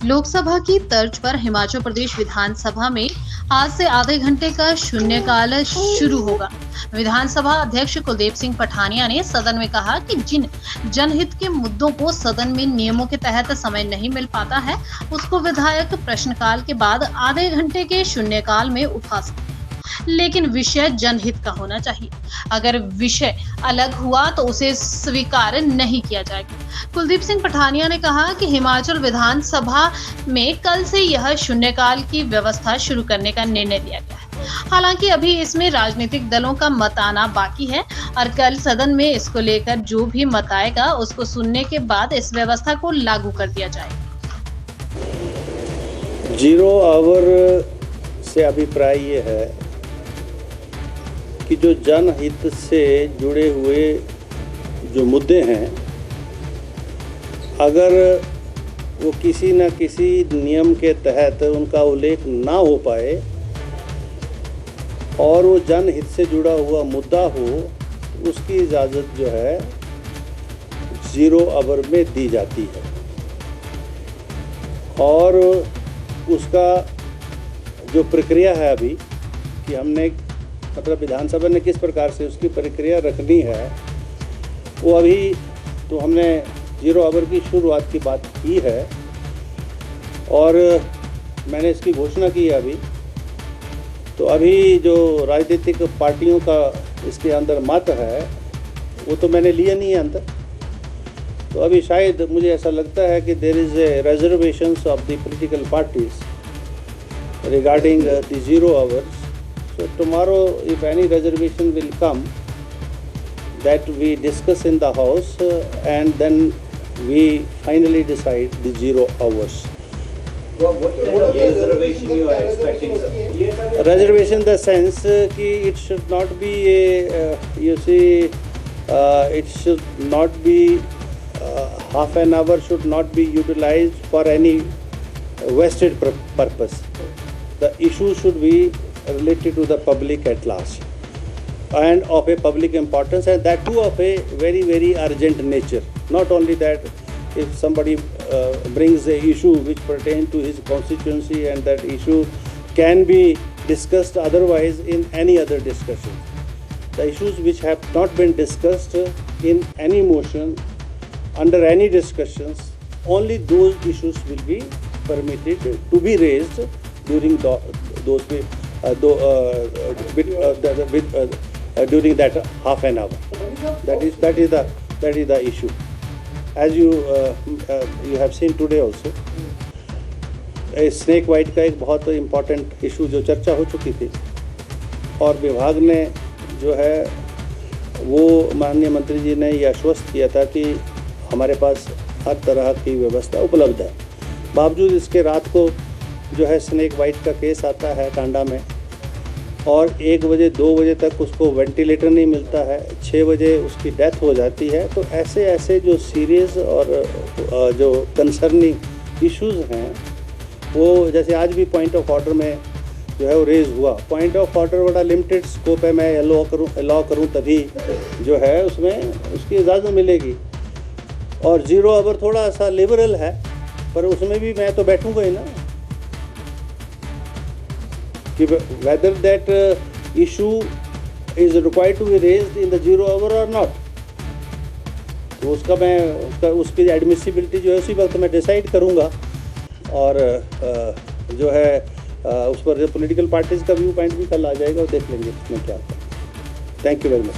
लोकसभा की तर्ज पर हिमाचल प्रदेश विधानसभा में आज से आधे घंटे का शून्यकाल शुरू होगा। विधानसभा अध्यक्ष कुलदीप सिंह पठानिया ने सदन में कहा कि जिन जनहित के मुद्दों को सदन में नियमों के तहत समय नहीं मिल पाता है, उसको विधायक प्रश्नकाल के बाद आधे घंटे के शून्यकाल में उठा सकते हैं, लेकिन विषय जनहित का होना चाहिए। अगर विषय अलग हुआ तो उसे स्वीकार नहीं किया जाएगा। कुलदीप सिंह पठानिया ने कहा कि हिमाचल विधानसभा में कल से यह शून्यकाल की व्यवस्था शुरू करने का निर्णय लिया गया है। हालांकि अभी इसमें राजनीतिक दलों का मत आना बाकी है और कल सदन में इसको लेकर जो भी मत आएगा उसको सुनने के बाद इस व्यवस्था को लागू कर दिया जाएगा। 0 आवर से अभिप्राय ये है कि जो जनहित से जुड़े हुए जो मुद्दे हैं, अगर वो किसी न किसी नियम के तहत उनका उल्लेख ना हो पाए और वो जनहित से जुड़ा हुआ मुद्दा हो, उसकी इजाज़त जो है 0 आवर में दी जाती है। और उसका जो प्रक्रिया है अभी कि हमने मतलब विधानसभा ने किस प्रकार से उसकी प्रक्रिया रखनी है, वो अभी तो हमने 0 आवर की शुरुआत की बात की है और मैंने इसकी घोषणा की है अभी। तो अभी जो राजनीतिक पार्टियों का इसके अंदर मत है वो तो मैंने लिया नहीं है अंदर। तो अभी शायद मुझे ऐसा लगता है कि there is a reservations of the political parties regarding the 0 hours. So tomorrow, if any reservation will come, that we discuss in the house and then we finally decide the 0 hours. What reservation you are expecting, sir? Reservation in the sense कि it should not be a you see it should not be half an hour should not be utilized for any vested purpose. The issue should be related to the public at large and of a public importance, and that too of a very, very urgent nature. Not only that, if somebody brings a issue which pertains to his constituency and that issue can be discussed otherwise in any other discussion. The issues which have not been discussed in any motion, under any discussions, only those issues will be permitted to be raised during during that half an hour. That is the issue. As you have seen today also, snake white का एक बहुत important issue जो चर्चा हो चुकी थी और विभाग ने जो है वो माननीय मंत्री जी ने ये आश्वस्त किया था कि हमारे पास हर तरह की व्यवस्था उपलब्ध है। बावजूद इसके रात को जो है स्नेक वाइट का केस आता है कांडा में और 1 बजे 2 बजे तक उसको वेंटिलेटर नहीं मिलता है, 6 बजे उसकी डेथ हो जाती है। तो ऐसे जो सीरियस और जो कंसर्निंग इश्यूज़ हैं वो जैसे आज भी पॉइंट ऑफ ऑर्डर में जो है वो रेज़ हुआ। पॉइंट ऑफ ऑर्डर बड़ा लिमिटेड स्कोप है, मैं अलाउ करूँ तभी जो है उसमें उसकी इजाज़त मिलेगी। और 0 आवर थोड़ा सा लिबरल है पर उसमें भी मैं तो बैठूँगा ही ना कि whether that issue is required to be raised in the 0 hour or not. तो उसकी एडमिसिबिलिटी जो है उसी वक्त मैं डिसाइड करूँगा और जो है उस पर जो पॉलिटिकल पार्टीज़ का व्यू पॉइंट भी कल आ जाएगा और देख लेंगे उसमें क्या होता है। Thank you very much.